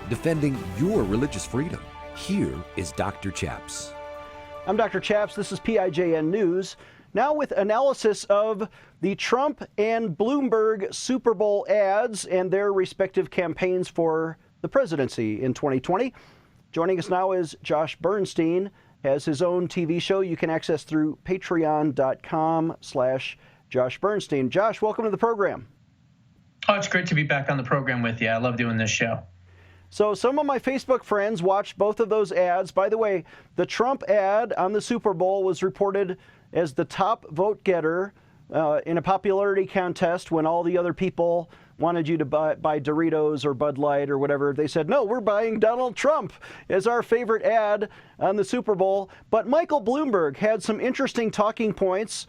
defending your religious freedom. Here is Dr. Chaps. I'm Dr. Chaps. This is PIJN News. Now with analysis of the Trump and Bloomberg Super Bowl ads and their respective campaigns for the presidency in 2020. Joining us now is Josh Bernstein, has his own TV show you can access through patreon.com/Josh Bernstein. Josh, welcome to the program. Oh, it's great to be back on the program with you. I love doing this show. So some of my Facebook friends watched both of those ads. By the way, the Trump ad on the Super Bowl was reported as the top vote getter in a popularity contest when all the other people wanted you to buy Doritos or Bud Light or whatever. They said, no, we're buying Donald Trump as our favorite ad on the Super Bowl. But Michael Bloomberg had some interesting talking points.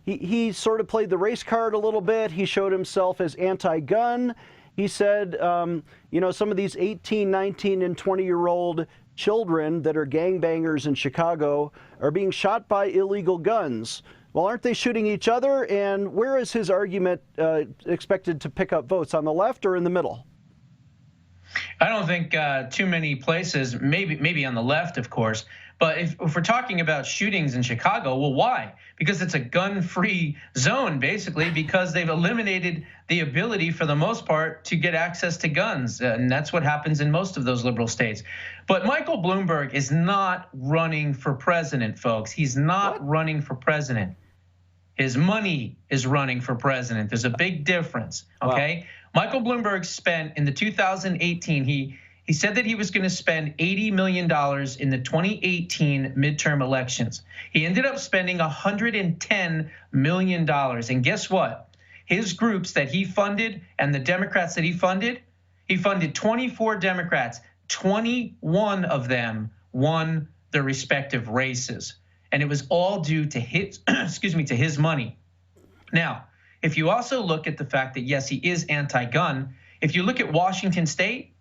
He sort of played the race card a little bit. He showed himself as anti-gun. He said, some of these 18, 19, and 20-year-old children that are gangbangers in Chicago are being shot by illegal guns. Well, aren't they shooting each other? And where is his argument expected to pick up votes, on the left or in the middle? I don't think too many places, maybe on the left, of course. But if we're talking about shootings in Chicago, well, why? Because it's a gun-free zone, basically, because they've eliminated the ability, for the most part, to get access to guns. And that's what happens in most of those liberal states. But Michael Bloomberg is not running for president, folks. He's not running for president. His money is running for president. There's a big difference, okay? Wow. Michael Bloomberg spent, in the 2018, he said that he was going to spend $80 million in the 2018 midterm elections. He ended up spending $110 million. And guess what? His groups that he funded and the Democrats that he funded 24 Democrats. 21 of them won their respective races. And it was all due to his, to his money. Now, if you also look at the fact that, yes, he is anti-gun, if you look at Washington State,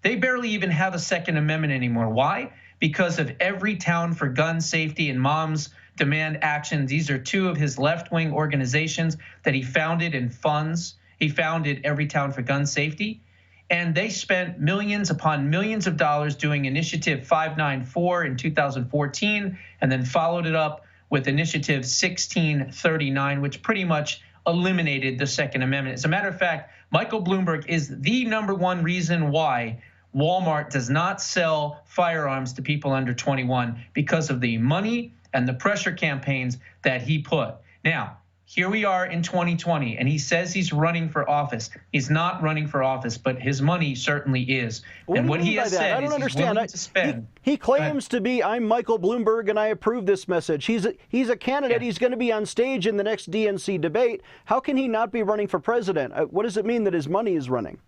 they barely even have a Second Amendment anymore. Why? Because of Everytown for Gun Safety and Moms Demand Action. These are two of his left-wing organizations that he founded and funds. He founded Everytown for Gun Safety. And they spent millions upon millions of dollars doing Initiative 594 in 2014, and then followed it up with Initiative 1639, which pretty much eliminated the Second Amendment. As a matter of fact, Michael Bloomberg is the #1 reason why Walmart does not sell firearms to people under 21, because of the money and the pressure campaigns that he put. Now, here we are in 2020, and he says he's running for office. He's not running for office, but his money certainly is. And what he has said is he's willing to spend. He claims to be, I'm Michael Bloomberg, and I approve this message. He's a candidate. Yeah. He's going to be on stage in the next DNC debate. How can he not be running for president? What does it mean that his money is running?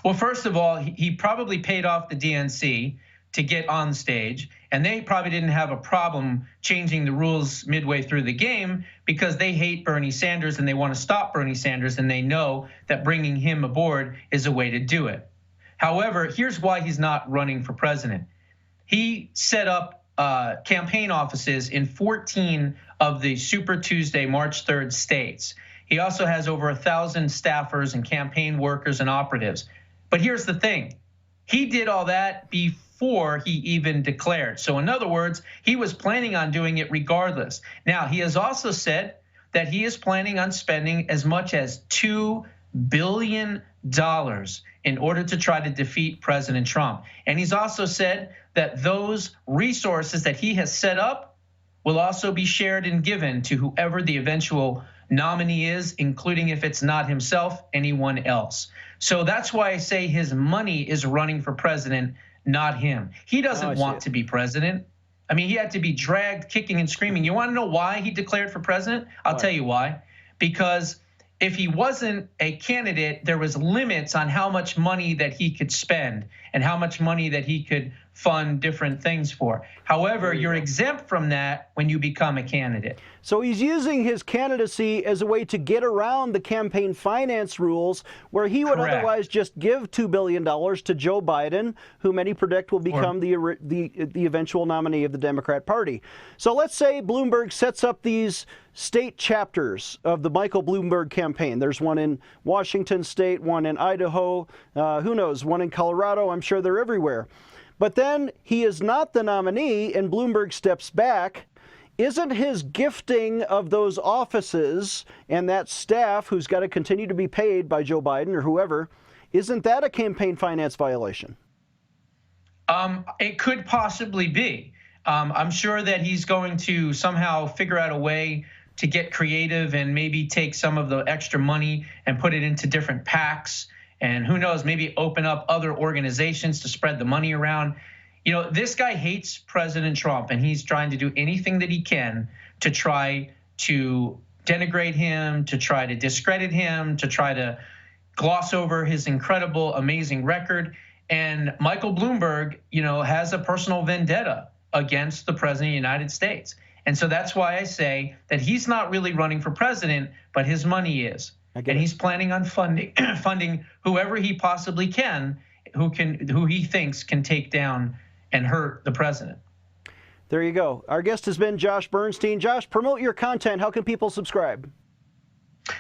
Well, first of all, he probably paid off the DNC to get on stage, and they probably didn't have a problem changing the rules midway through the game, because they hate Bernie Sanders and they want to stop Bernie Sanders, and they know that bringing him aboard is a way to do it. However, here's why he's not running for president. He set up campaign offices in 14 of the Super Tuesday, March 3rd states. He also has over 1,000 staffers and campaign workers and operatives. But here's the thing. He did all that before he even declared. So in other words, he was planning on doing it regardless. Now, he has also said that he is planning on spending as much as $2 billion in order to try to defeat President Trump. And he's also said that those resources that he has set up will also be shared and given to whoever the eventual nominee is, including, if it's not himself, anyone else. So that's why I say his money is running for president, not him. He doesn't want to be president. I mean, he had to be dragged kicking and screaming. You want to know why he declared for president? I'll tell you why. Because if he wasn't a candidate, there was limits on how much money that he could spend and how much money that he could fund different things for. However, you're exempt from that when you become a candidate. So he's using his candidacy as a way to get around the campaign finance rules, where he would Correct. otherwise just give $2 billion to Joe Biden, who many predict will become the eventual nominee of the Democrat Party. So let's say Bloomberg sets up these state chapters of the Michael Bloomberg campaign. There's one in Washington State, one in Idaho, who knows, one in Colorado. I'm sure they're everywhere. But then he is not the nominee and Bloomberg steps back. Isn't his gifting of those offices and that staff, who's got to continue to be paid by Joe Biden or whoever, isn't that a campaign finance violation? It could possibly be. I'm sure that he's going to somehow figure out a way to get creative and maybe take some of the extra money and put it into different PACs. And who knows, maybe open up other organizations to spread the money around. You know, this guy hates President Trump, and he's trying to do anything that he can to try to denigrate him, to try to discredit him, to try to gloss over his incredible, amazing record. And Michael Bloomberg, you know, has a personal vendetta against the president of the United States. And so that's why I say that he's not really running for president, but his money is. And he's planning on funding whoever he possibly can, who he thinks can take down and hurt the president. There you go. Our guest has been Josh Bernstein. Josh, promote your content. How can people subscribe?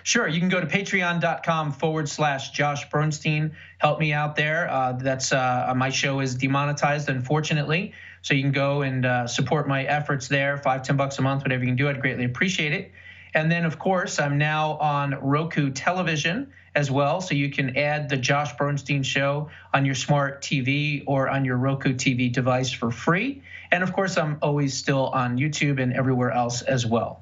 Sure. You can go to patreon.com/Josh Bernstein. Help me out there. That's my show is demonetized, unfortunately. So you can go and support my efforts there. $5, $10 a month, whatever you can do. I'd greatly appreciate it. And then, of course, I'm now on Roku television as well. So you can add the Josh Bernstein Show on your smart TV or on your Roku TV device for free. And of course, I'm always still on YouTube and everywhere else as well.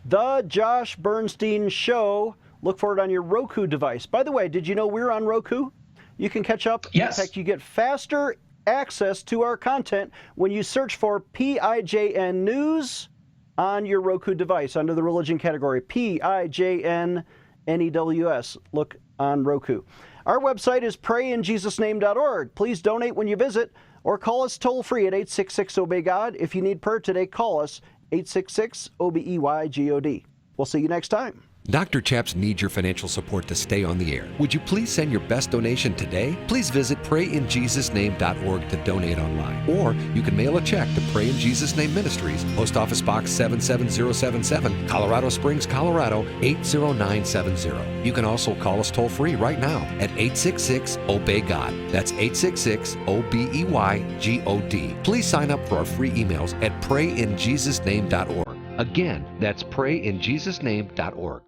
The Josh Bernstein Show. Look for it on your Roku device. By the way, did you know we're on Roku? You can catch up. Yes. In fact, you get faster access to our content when you search for PIJN News on your Roku device under the religion category, PIJN NEWS. Look on Roku. Our website is prayinjesusname.org. Please donate when you visit or call us toll free at 866-OBEY-GOD. If you need prayer today, call us 866-OBEYGOD. We'll see you next time. Dr. Chaps needs your financial support to stay on the air. Would you please send your best donation today? Please visit prayinjesusname.org to donate online. Or you can mail a check to Pray in Jesus Name Ministries, Post Office Box 77077, Colorado Springs, Colorado 80970. You can also call us toll free right now at 866-OBEY-GOD. That's 866-OBEYGOD. Please sign up for our free emails at prayinjesusname.org. Again, that's prayinjesusname.org.